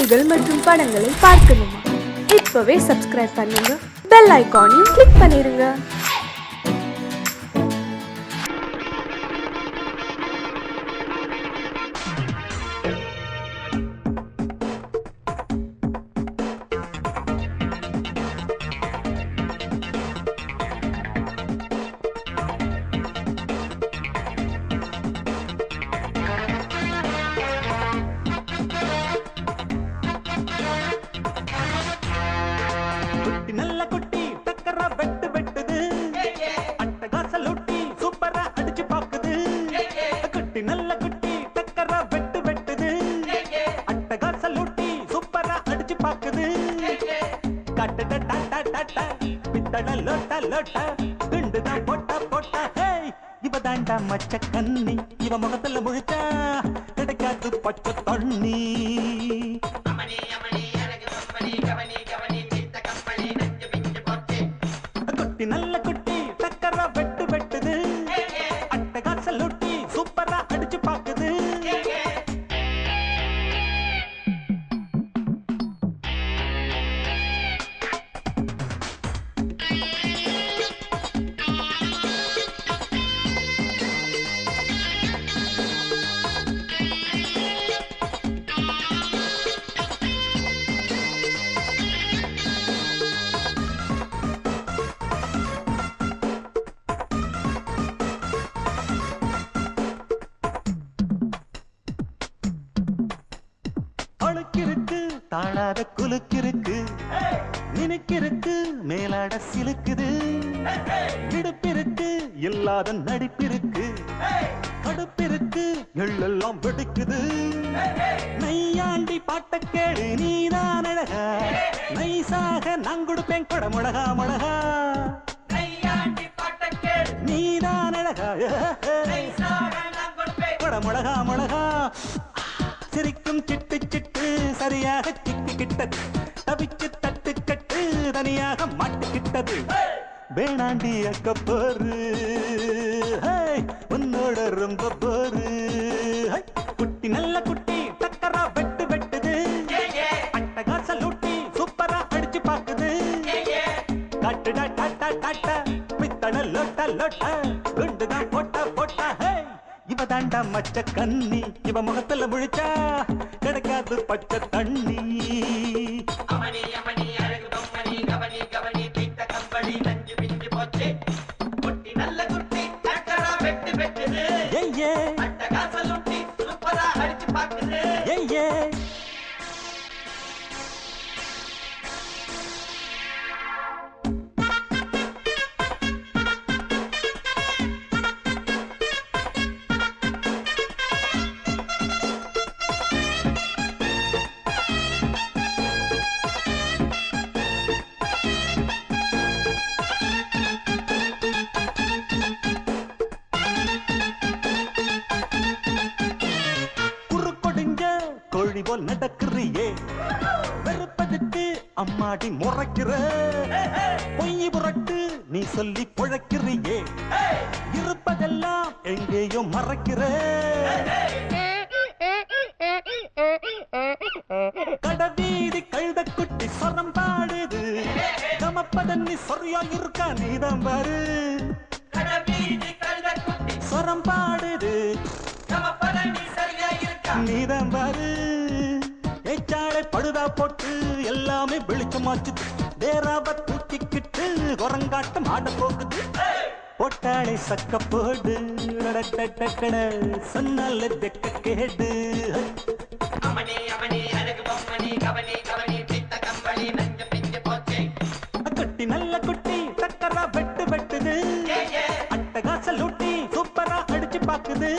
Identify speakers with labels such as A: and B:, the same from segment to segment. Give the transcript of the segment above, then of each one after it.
A: செய்திகள் மற்றும் படங்களை பார்க்கணுமா? இப்பவே சப்ஸ்கிரைப் பண்ணுங்க, பெல் ஐகானையும் கிளிக் பண்ணிருங்க.
B: நல்ல குட்டி டக்கரா வெட்டு வெட்டுது, அட்டகாச லூட்டி சூப்பரா அடிச்சு பாக்குது. குட்டி நல்ல குட்டி டக்கரா வெட்டு வெட்டுது, அட்டகாச லூட்டி சூப்பரா அடிச்சு பாக்குது. கட்டட டாடா டாடா பித்தட லோட்டா லோட்டா குண்டுதான் போட்டா போட்டா. இவ தாண்டா மச்ச கண்ணி, இவ முகத்துல முழிச்சா கிடைக்காது பச்சை தண்ணி. நல்ல குட்டி டக்கரா வெட்டு வெட்டுது, அட்டகாச லூட்டி சூப்பரா அடிச்சு பாக்குது. அழுக்கிருக்கு தாழாத குலுக்கிருக்கு, நினைக்கிருக்கு மேலாட சிலுக்குது. இடுப்பிருக்கு இல்லாத நடிப்பிருக்கு, கடுப்பிருக்கு எள்ளெல்லாம் வெடிக்குது. நையாண்டி பாட்ட கேடு நீதான் அழகா, நைசாக நான் கொடுப்பேன் கொட முழகா முழகா. நீதான் அழகா கொட முழகா முழகா. சிரிக்கும் சிட்டு சிட்டு சரியாக சிக்கிக்கிட்டது, தவிச்சு தட்டு கட்டு தனியாக மாட்டிக்கிட்டது. வேணாண்டி அக்க போரு உன்னோட ரொம்ப போரு. குட்டி நல்ல குட்டி டக்கரா வெட்டு வெட்டுது, அட்டகாச லூட்டி சூப்பரா அடிச்சு பாக்குது. காட்டுடா டாட்டா டாட்டா பித்தட லோட்டா லோட்டா குண்டுதான் போட்டா போட்டா. இவ தாண்டா மச்ச கண்ணி, இவ முகத்துல முழிச்சா கிடைக்காது பச்சை தண்ணி. கோழி போல் நடக்கிறியே, வெறுப்பதுக்கு அம்மாடி முறைக்கிற. பொய் புரட்டு நீ சொல்லி பொழைக்கிறியே, இருப்பதெல்லாம் எங்கேயோ மறைக்கிற. கடவீதி கழுத குட்டி சொரம் பாடுது, கமப்பதன்னி சொரியா இருக்கா நீதான் பாரு. சொரம் பாடுது நீதான் பாரு. ஏச்சாளை படுதா போட்டு எல்லாமே வெளிச்சமாச்சு, வேறாவ தூக்கிக்கிட்டு குரங்காட்டம் ஆட போகுது. போட்டாளை சக்க போடு சொன்னால தெக்க கேடு. குட்டி நல்ல குட்டி டக்கரா வெட்டு வெட்டுது, அட்டகாச லூட்டி சூப்பரா அடிச்சு பாக்குது.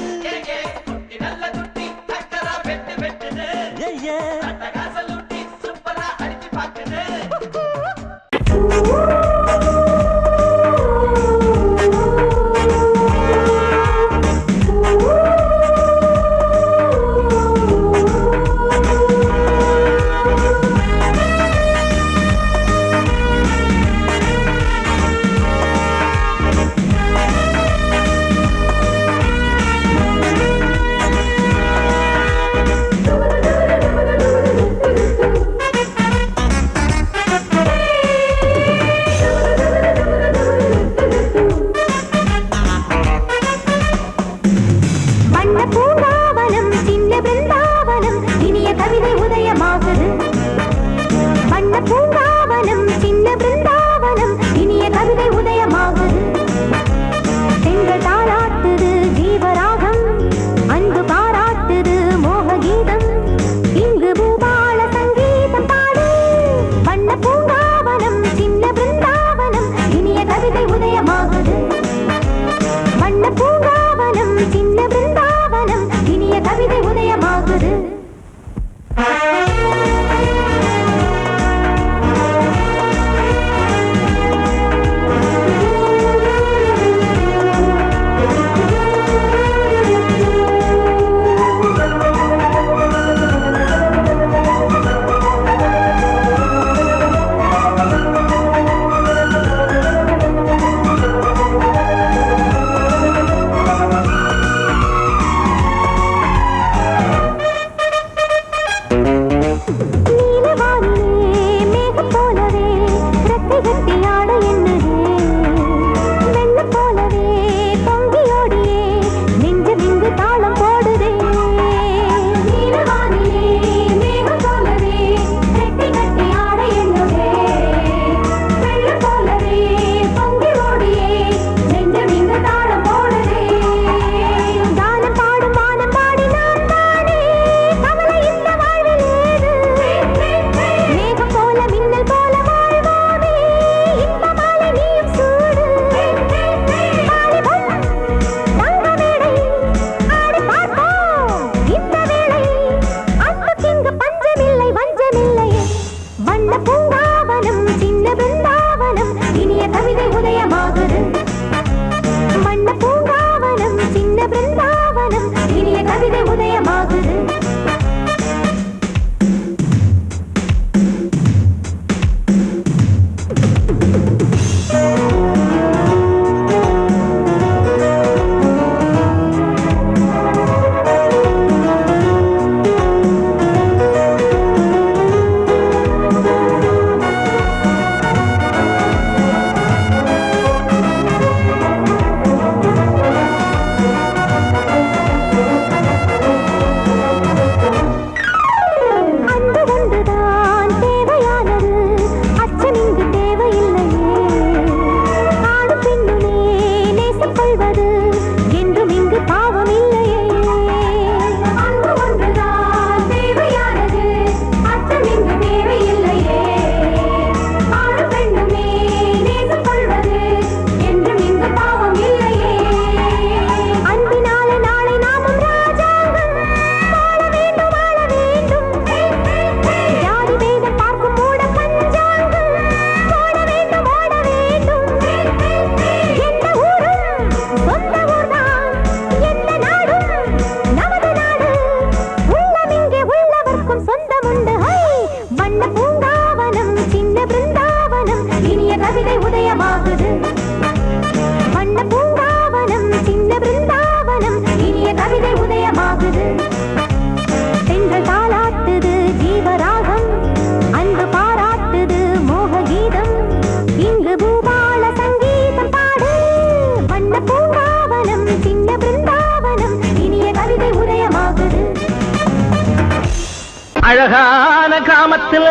C: அழகான காமத்துல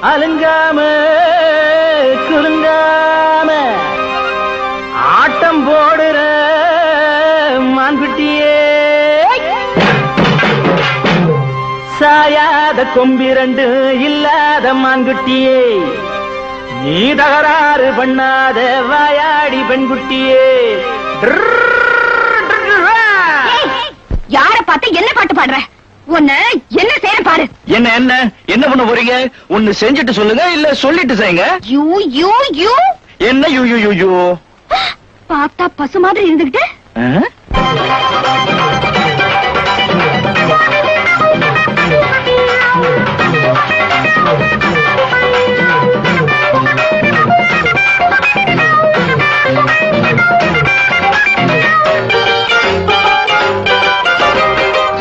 C: அலுங்காம குலுங்காம ஆட்டம் போடுற மான்குட்டியே, சாயாத கொம்பிரண்டு இல்லாத மான்குட்டியே, நீ தகராறு பண்ணாத வாயாடி பெண்குட்டியே.
D: யார பார்த்து என்ன பாட்டு பாடுற? உன்ன என்ன செய்ய பாரு.
C: என்ன என்ன என்ன பண்ண போறீங்க? ஒன்னு செஞ்சுட்டு சொல்லுங்க, இல்ல சொல்லிட்டு செய்யுங்க.
D: யூ யூ யூ
C: என்ன யூ யூ யூ யூ?
D: பார்த்தா பசு மாதிரி இருந்துகிட்டு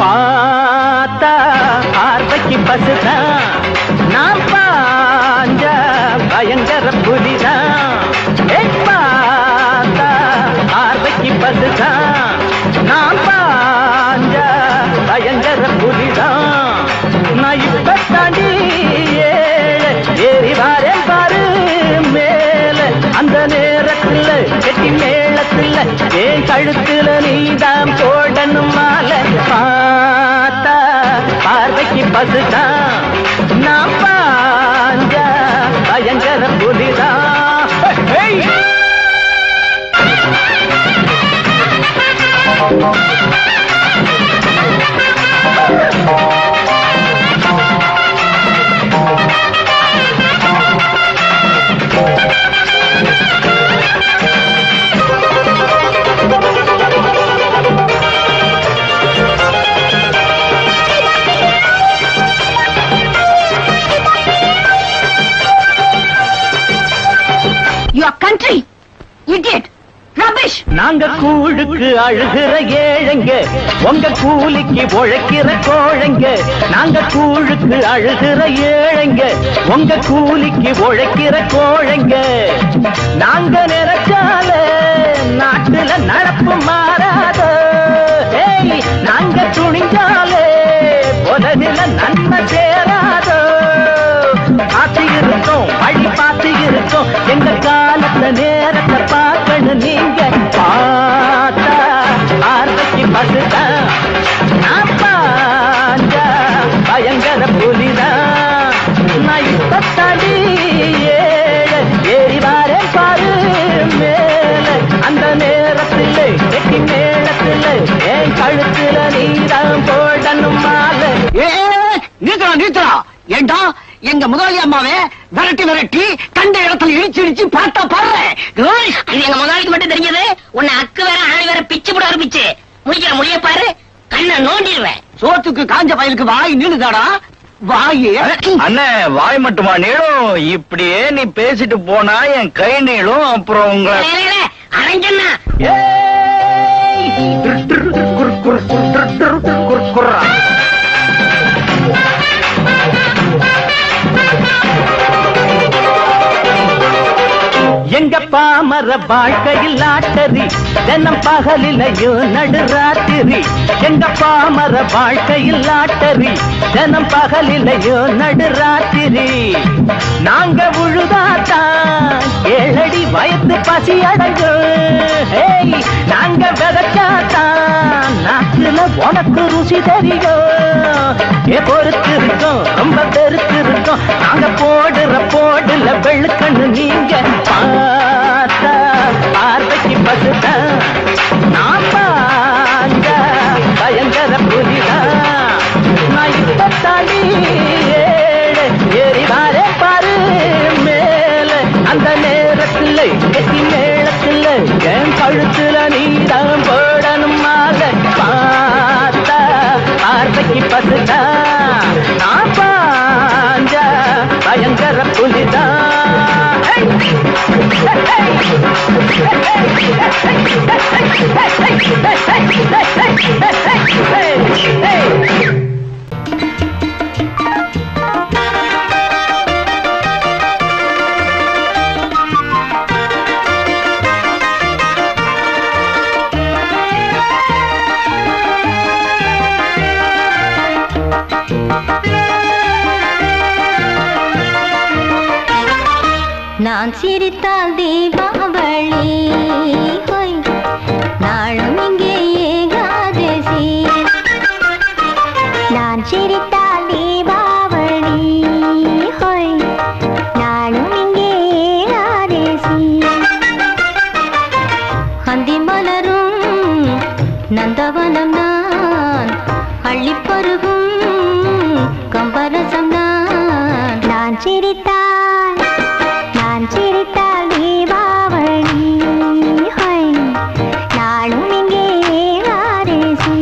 C: பார்த்தா பார்வைக்கு பசுதான், நான் பாஞ்ச பயங்கர புலிதான். பார்த்தா பார்வைக்கு பசுதான், நான் பாஞ்ச பயங்கர புலிதான். நான் இப்ப தாண்டி ஏறி வாரேன் பாரு மேல, அந்த நேரத்துல கெட்டி மேளத்துல என் கழுத்துல நீதான் போடணும் மாலை. பார்த்தா பார்வைக்கு பசுதான், நான் பாஞ்ச பயங்கர புலிதான்.
D: Your country, idiot, rubbish.
C: நாங்க கூழுக்கு அழுகிற ஏழைங்க, உங்க கூலிக்கு உழைக்கிற கோழைங்க. நாங்க கூழுக்கு அழுகிற ஏழைங்க, உங்க கூலிக்கு உழைக்கிற கோழைங்க. நாங்க நினைச்சால நாட்டுல நடப்பு மாறாதோ, நாங்க துணிஞ்சாலே உலகில நன்மை சேராதோ. பார்த்து இருக்கோம், வழி பார்த்து இருக்கோம், எங்க காலத்தை நேரத்தை பார்க்கணும். நீங்க பார்த்தா பார்வைக்கு பசுதான், நான் பாஞ்சா பயங்கர புலிதான். நான் இப்ப தடி ஏறி வாரேன் பாரு மேல. அந்த நேரத்தில் கெட்டி மேளத்தில் என் கழுத்துல நீதான் போடணும் மாலை.
E: நீத்தரா நீத்தரா, ஏண்டா எங்க முதலாளி அம்மாவே விரட்டி விரட்டி கண்ட இடத்துல இடிச்சு இடிச்சு பார்த்தா பாரு. இது எங்க முதலாளிக்கு மட்டும் தெரிஞ்சது. உன்னை அக்கு வேற ஆணி வேற பிச்சு போட ஆரம்பிச்சு முடிக்கிற முடிய பாரு, கண்ணை நோண்டிடுவேன். சோத்துக்கு காஞ்ச பயலுக்கு வாய் நீளுதாடா. வாய்
C: அண்ணே, வாய் மட்டுமா நீளும்? இப்படியே நீ பேசிட்டு போனா என் கை நீளும். அப்புறம் உங்களை
E: அரஞ்சண்ணா
C: எங்க பாமர வாழ்க்கையில் லாட்டரி, தினம் பகலிலையும் நடுராத்திரி. எங்க பாமர வாழ்க்கையில் லாட்டரி, தினம் பகலிலையும் நடுராத்திரி. நாங்க உழுதாத்தான் ஏழடி வயத்து பசி அடையும். நாங்க விதைச்சாத்தான் நாட்டுல உனக்கு ருசி தெரியும். பொறுத்து இருக்கோம், ரொம்ப பெருத்து இருக்கோம். நாங்க போடுற போடுல வெளுக்கண்ணு நீங்க பார்த்தா பார்வைக்கு பசுதான், நான் பாஞ்ச பயங்கர புலிதான். நான் இப்ப தடி ஏறி வாரே பாரு மேல. அந்த நேரத்தில் கெட்டி மேளத்தில் என் கழுத்துல நீதான் போடணும் மாலை. பார்த்தா பார்வைக்கு பசுதான், நான் பாஞ்ச பயங்கர புலிதான்.
F: நான் சிரித்தால் தீபாவளி, ஹோய் நாளும் இங்கே ஏகாதசி. நான் சிரித்தால் தீபாவளி, ஹோய் நாளும் இங்கே ஏகாதசி. அந்தி மலரும் நந்தவனம் நான், அள்ளிப்பருகும் கம்பரசம் நான். நான் சிரித்தால் தீபாவளி, ஹோய் நாளும் இங்கே ஏகாதசி.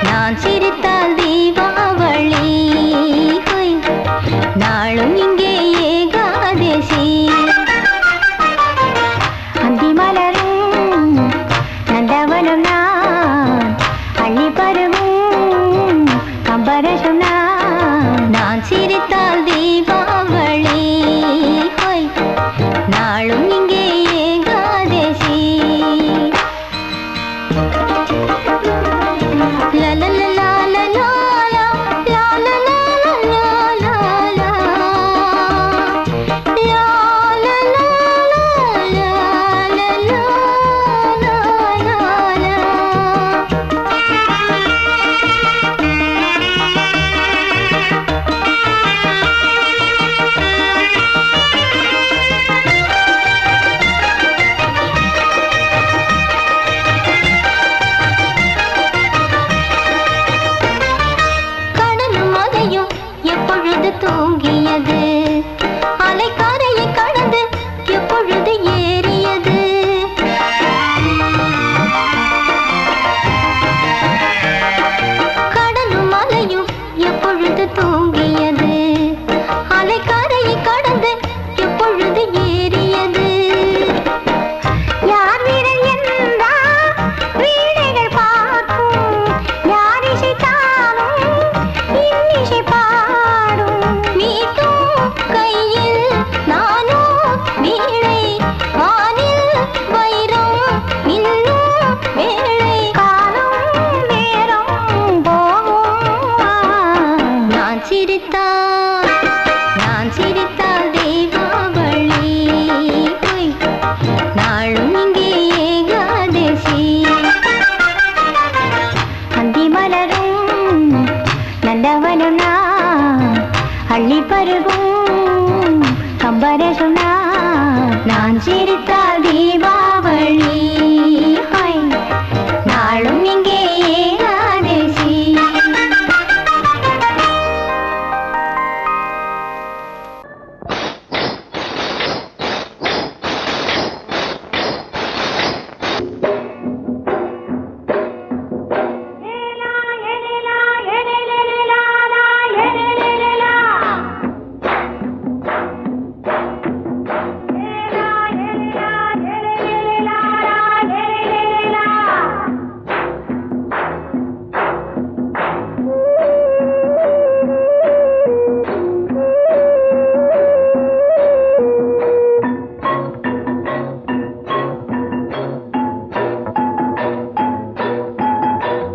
F: நான் சிரித்தால் தீபாவளி, நாளும் இங்கே ஏகாதசி. கம்பரசுனா நான் சிரித்தால் தீபாவளி ஹோய் நாளும் இங்கே ஏகாதசி தூங்கியது அலைக்காரையை கடந்து எப்பொழுது ஏறியது கடலும் மலையும் எப்பொழுது தூங்கியது அலைக்காரையை கடந்து எப்பொழுது ஏறியது யார் வீரன் என்றால் வீணைகள் பார்க்கும் யார் இசைத்தாலும் இன்னிசை கையில் நானோ வீணை வானில் வைரம் இன்னும் வேளை காலம் நேரம் போகும் நான் சிரித்தால் தீபாவளி நாளும் இங்கே ஏகாதசி அந்தி மலரும் நந்தவனம் அள்ளி பருகும் கம்பரசுனா நான் சிரித்தால் தீபாவளி நாளும் இங்கே ஏகாதசி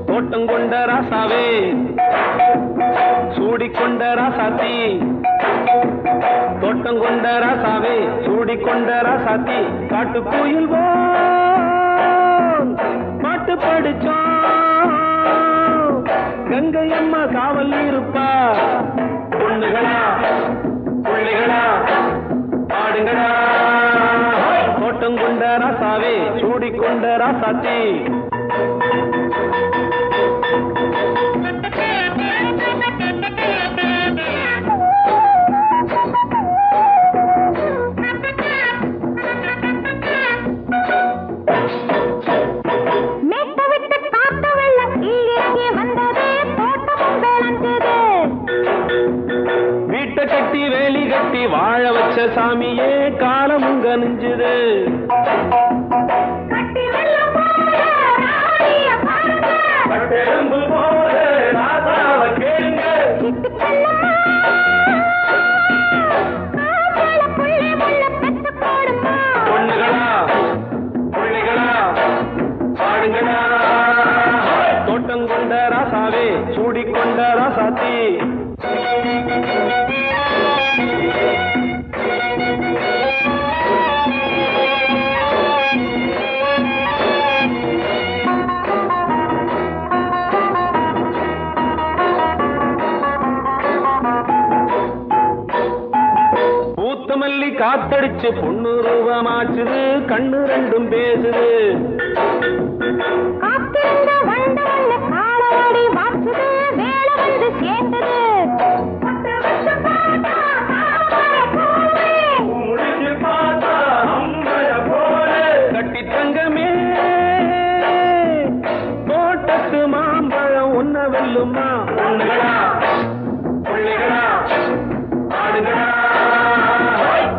B: தோட்டங்கொண்ட ராசாவே சூடிக்கொண்ட ராசாத்தி தோட்டங்கொண்ட ராசாவே சூடிக்கொண்ட ராசாத்தி காட்டுக்குயில் பாட்டு படிச்சோம் கங்கை அம்மா காவல் இருப்பா பொண்ணுகளா பிள்ளைகளா ஆடுங்களா தோட்டங்கொண்ட ராசாவே சூடிக்கொண்ட ராசாத்தி வீட்டை கட்டி வேலி கட்டி வாழ வச்ச சாமியே காலமும் கனிஞ்சுது பொண்ணுகளா பிள்ளைகளா பாடுங்களா தோட்டங்கொண்ட ராசாவே சூடிக்கொண்ட ராசாத்தி பூத்தமல்லி காத்தடிச்சு பொண்ணு ரூபமாச்சுது கண்ணு ரெண்டும் பேசுது கட்டி தங்கமே தோட்டத்து மாம்பழம் உன்ன வெல்லுமா பொண்ணுகளா பிள்ளைகளா ஆடுகளா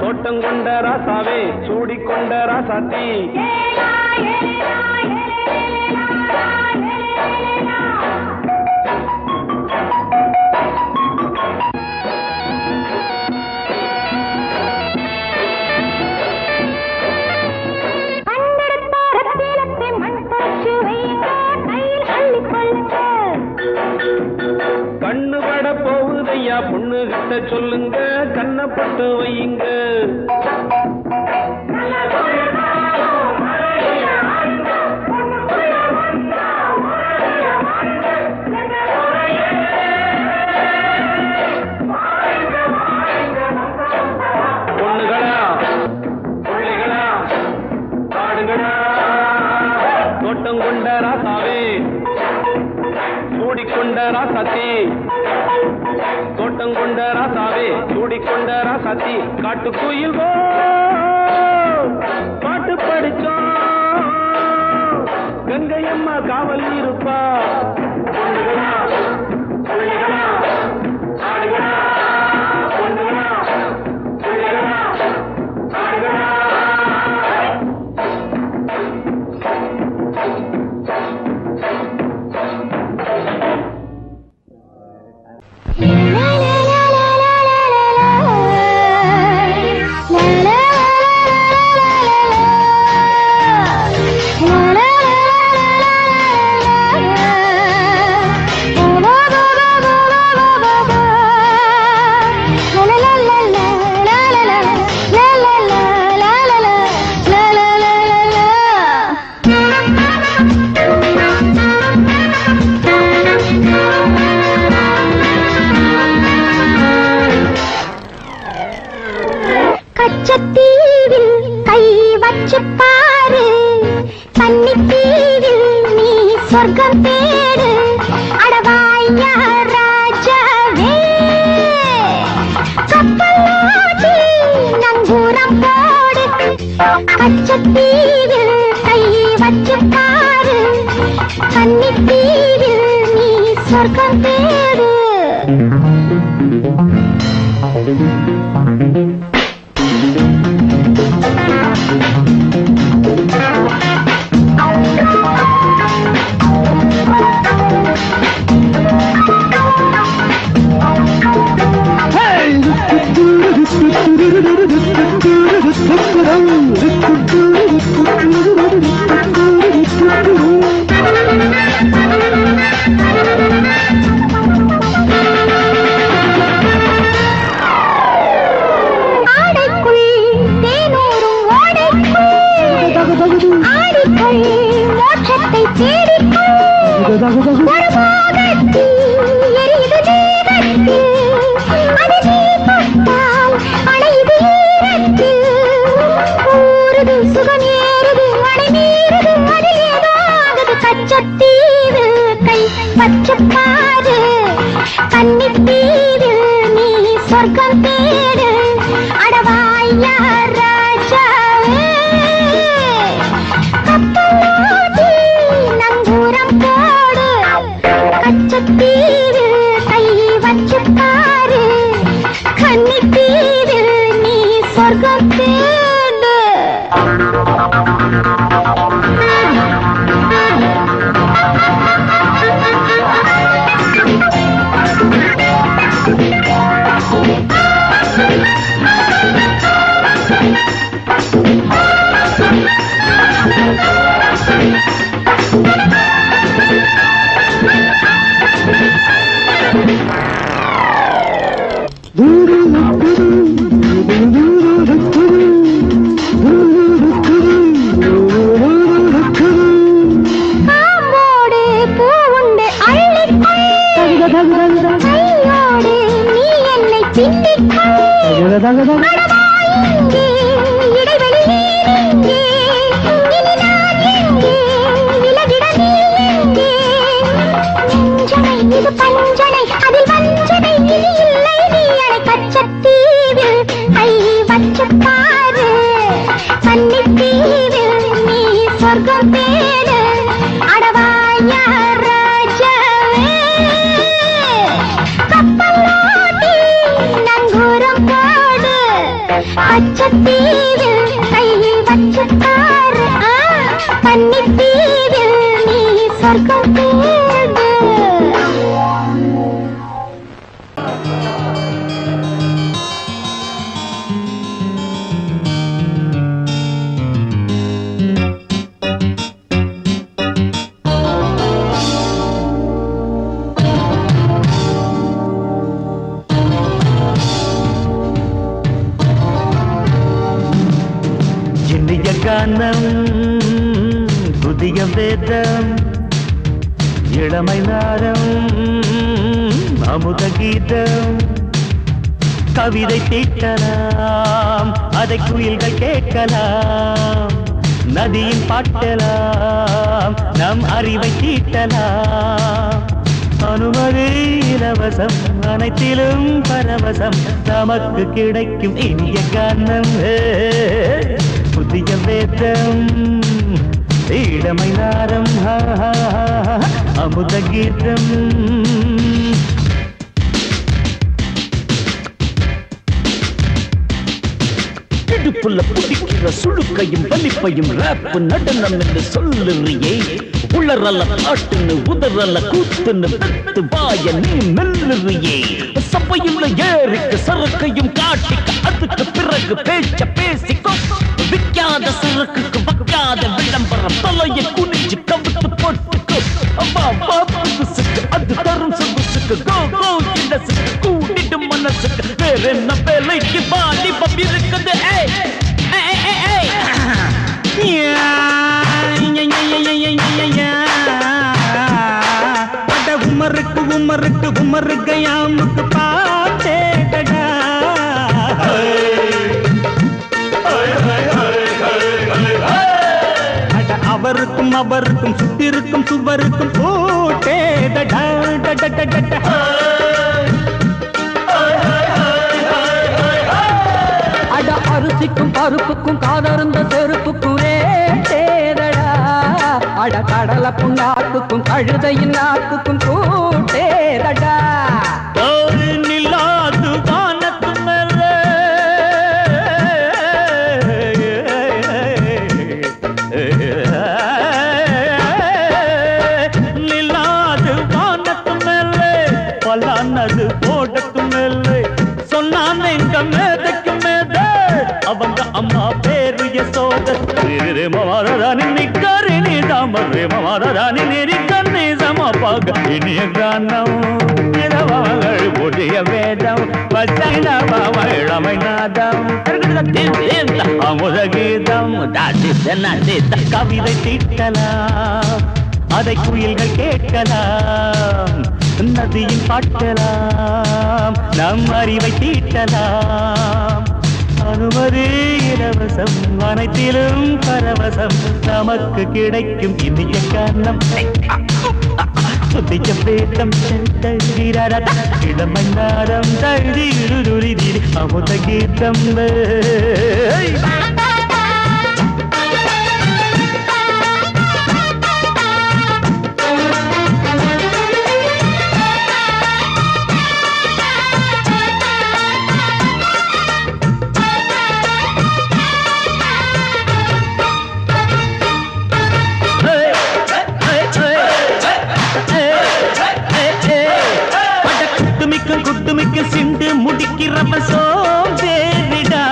B: தோட்டங்கொண்ட ராசாவே சூடிக்கொண்ட ராசாத்தி
G: கண்ணு பட போகுதையா பொண்ணு கிட்ட சொல்லுங்க கண்ணப்பட்டு வையுங்க பொண்ணுகளா பிள்ளைகளா பாடுங்களா தோட்டம் கொண்ட ராசாவே சூடிக்கொண்ட ராசாத்தி தோட்டம் கொண்ட ராசாவே சூடிக்கொண்ட ராசாத்தி காட்டுக்குயில் பாட்டு படிச்சோம் கங்கையம்மா காவல் இருப்பா பொண்ணுகளா பிள்ளைகளா ஆடுகளா பொண்ணுகளா பிள்ளைகளா ஆடுகளா
F: கச்சத்தீவில் கை வச்சு பாரு கன்னித்தீவில் நீ சொர்க்கம் தேடு அடவாயா ராஜாவே கப்பலாட்டி நங்கூரம் போடு கச்சத்தீவில் கை வச்சு பாரு கன்னித்தீவில் நீ சொர்க்கம் தேடு பச்சப்பாரு கன்னித்தீவில் நீ சொர்க்கம் தேடு அடவாயா ராஜாவே கப்பலாட்டி நங்கூரம் போடு கச்சத்தீவில் கை வச்சு பாரு கன்னித்தீவில் நீ சொர்க்கம் தேடு பச்சத்தீவில் கை வச்சு பாரு கன்னித்தீவில் நீ சொர்க்கம் தேடு
B: கானம் புதிய வேதம் இளமை நாரம் அமுத கீதம் கவிதை தீட்டலாம் அதை குயில்கள் கேட்கலாம் நதியின் பாட்டலாம் நம் அறிவை தீட்டலாம் அனுமதி இலவசம் அனைத்திலும் பரவசம் நமக்கு கிடைக்கும் இனிய கானம் புதிய வேதம் இளமை நாரம் அமுத கீதம் இடுப்புள்ள புடிக்கிற சுழுக்கையும் வலிப்பையும் ரேப் நடனம் என்று சொல்லுறியே உளறல்ல காட்டுன்னு உதறல்ல கூத்துன்னு பெத்து வாய நீ மெல்லுறியே சபையுள்ள ஏறிக்கு சரக்கையும் காட்டிக்க அதுக்கு பிறகு பேச்ச பேசிக்கோ விக்காத சரக்குக்கு வைக்காத விளம்பரம் தலையை குனிஞ்சு கவிட்டு போட்டுக்கோ புதுசுக்கு அது தரும் சொகுசுக்கு கோ கோ இண்டசுக்கு கூட்டிடும் மனசுக்கு வேற என்ன வேலைக்கு வாலிபம் இருக்குது உமருக்கு உமருக்கு உமருக்கு யாமுக்கு பாட்டேடா அவருக்கும் அவருக்கும் சுத்திருக்கும் சுவருக்கும் போட்டேடா
E: அட அரிசிக்கும் பருப்புக்கும் காதருந்த செருப்புக்கும் ரேடா அட கடலை புண்ணாக்குக்கும் கழுதையின் நாக்குக்கும் கூட்டேடா
B: நில்லாது வானத்து மேல நில்லாது வானத்து மேல பலானது போடத்து மேல சொன்னான் எங்க மேதைக்கு மேத அவங்க அம்மா பேரு யசோத மாதாராணி நிக்கரிணி தாமரே மாதாராணி நெறி கண்ணி சமபாக இனிய கானம் இடவங்கள் புதிய வேதம் பச்சை நவம இளமை நாதம் அமுத கீதம் கவிதை தீட்டலாம் அதை குயில்கள் கேட்கலாம் நதியின் பாட்டலாம் நம் அறிவை தீட்டலாம் அனுமதி இலவசம் அனைத்திலும் பரவசம் நமக்கு கிடைக்கும் இனிய கானம் புதிய வேதம் இளமை நாரம் தழுதி அமுத கீதம் குட்டுமிக்க சிண்டு முடிக்கிறப்ப சோம்பேறிடா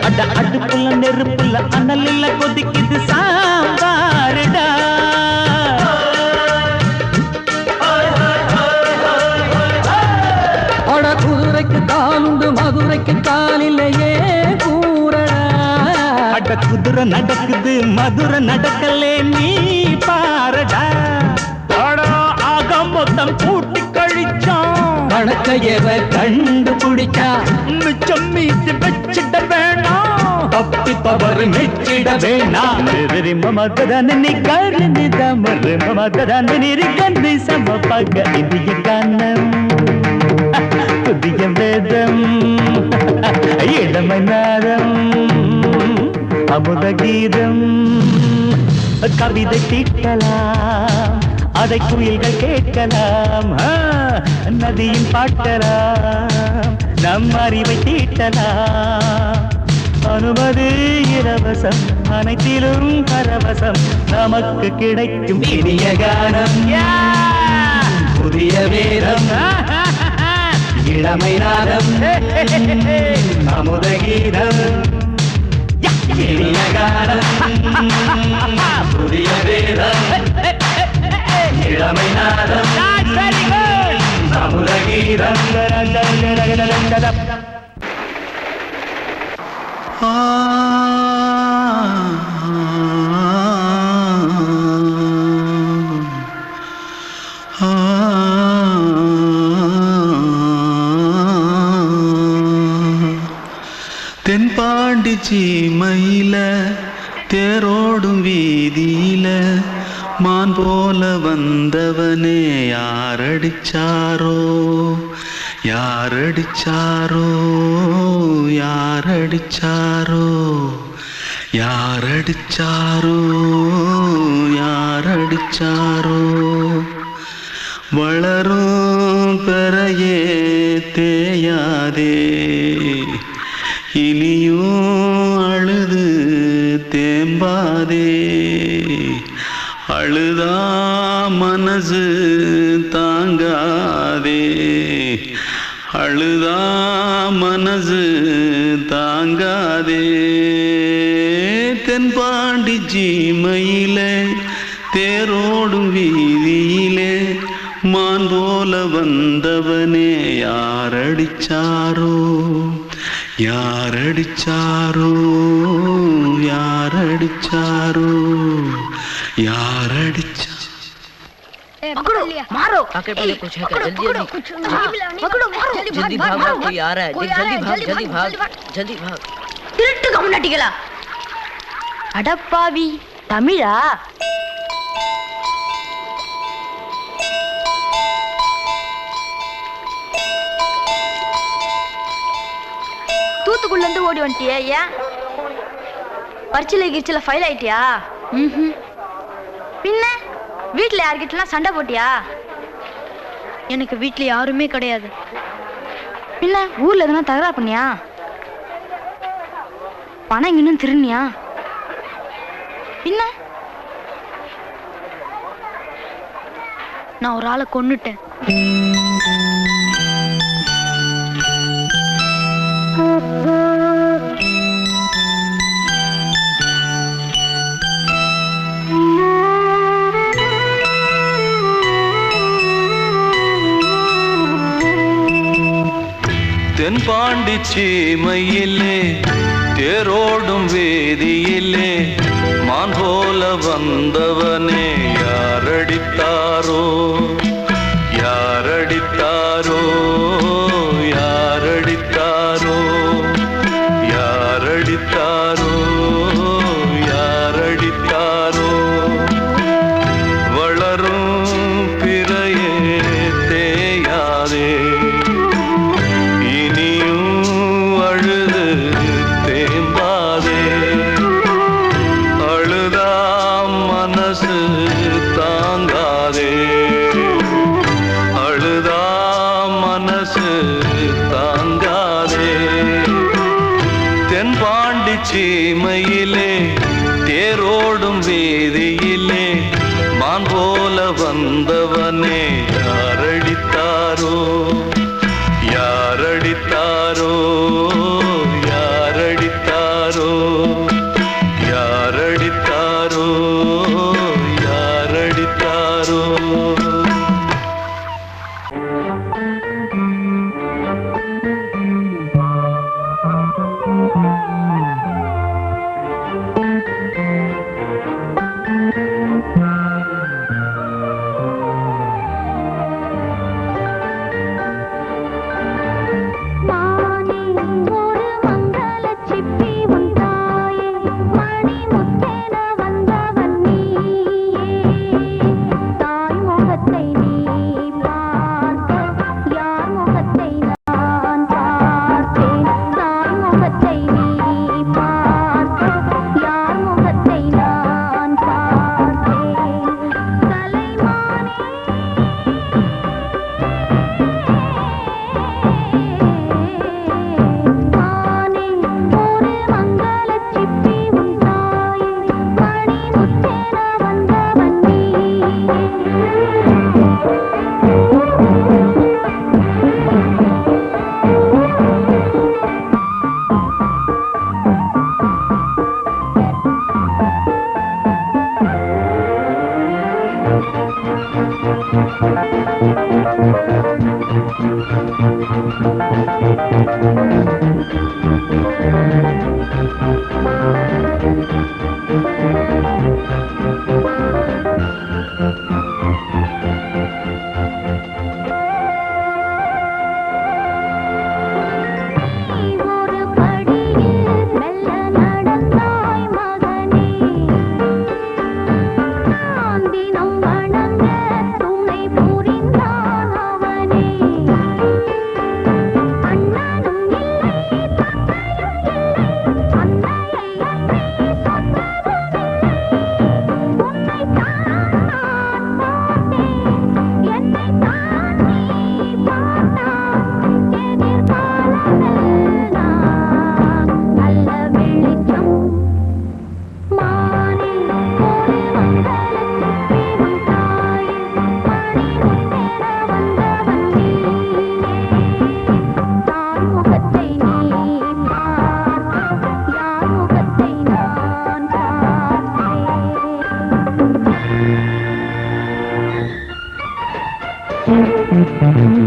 B: அட அடுப்புல நெருப்புல அனலில் கொதிக்குது சாம்பாருடா
E: அட குதிரைக்கு காலுண்டு மதுரைக்கு காலில்லையே கூறடா
B: அட குதிரை நடக்குது மதுரை நடக்கலே நீ பாரடா ஆக மொத்தம் கூட்டி கழிச்சான்
E: கணக்கையவ கண்டுபிடிச்சா
B: மிச்சம் மீது வச்சிட வேணாம் தப்பி தவறு மெச்சிட வேணாம் மமதனி கருணி தமறு மமதனி கந்தி சமபக இந்திய கானம் புதிய வேதம் இளமை நாரம் அமுத கீதம் கவிதை தீட்டலாம் அதை குயில்கள் கேட்கலாம் நதியின் பாட்டலாம் நம் அறிவை தீட்டலாம் அனுமதி இலவசம் அனைத்திலும் பரவசம் நமக்கு கிடைக்கும் இனிய கானம்
E: புதிய வேதம் இளமை நாதம் அமுத கீதம் இனிய கானம் புதிய வேதம் இளமை நாதம்
H: தென்பாண்டி சீமையில தேரோடும் வீதியில மான் போல வந்தவனே யாரடிச்சாரோ யாரடிச்சாரோ யாரடிச்சாரோ யாரடிச்சாரோ யாரடிச்சாரோ வளரும் பெறையே தேயாதே இனியும் அழுது தேம்பாதே அழுதா மனசு தாங்காதே அழுதா மனசு தாங்காதே தென்பாண்டி சீமையிலே தேரோடும் வீதியிலே மான் போல வந்தவனே யாரடிச்சாரோ யாரடிச்சாரோ யாரடிச்சாரோ யாரடிச்சா
D: मारो
E: आके पहले कुछ है क्या जल्दी भाग कोई आ रहा है जल्दी भाग
D: திருட்டு கம்முனட்டிகளா அடப்பாவி தமிழா தூத்துக்குள்ள இருந்து ஓடி வந்துட்டியா ஏன் பரிச்சையில கிரிச்சில ஃபைல் ஆயிட்டியா பின்ன வீட்டுல யார்கிட்டலாம் சண்டை போட்டியா எனக்கு வீட்டுல யாருமே கிடையாது பின்ன ஊர்ல எதுனா தகராறு பண்ணியா பணம் இன்னும் திருநியா பின்ன நான் ஒரு ஆளை கொன்னுட்டேன்
H: தென்பாண்டி சீமையிலே தேரோடும் வேதியிலே மான் போல வந்தவனே யாரடித்தாரோ யாரடித்தாரோ யாரடித்தாரோ யாரடித்தாரோ யாரடித்தாரோ வளரும் பிறையே தேயாதே சீமையிலே தேரோடும் வேதியிலே மான் போல வந்தவனே யாரடித்தாரோ யாரடித்தாரோ யாரடித்தாரோ யாரடித்தாரோ யாரடித்தாரோ
F: ஒரு படியில் மெல்ல நடந்தாய் மகனே நான் தினம் வணங்க துணை புரிந்தான் அவனே அண்ணனும் இல்லை தந்தையும் இல்லை அன்னையை அன்றே சொந்தமும் உன்னைத்தான் நான் பார்த்தேன் என்னைத்தான் நீ பார்த்தாய் எதிர்காலமெல்லாம் நல்ல வெளிச்சம் மானே ஒரு மங்கள சிற்பி உன் தாயே மணிமுத்தென வந்தவன் நீயே தாய் முகத்தை நீ பார்த்தாய் யார் முகத்தை நான் பார்த்தேன்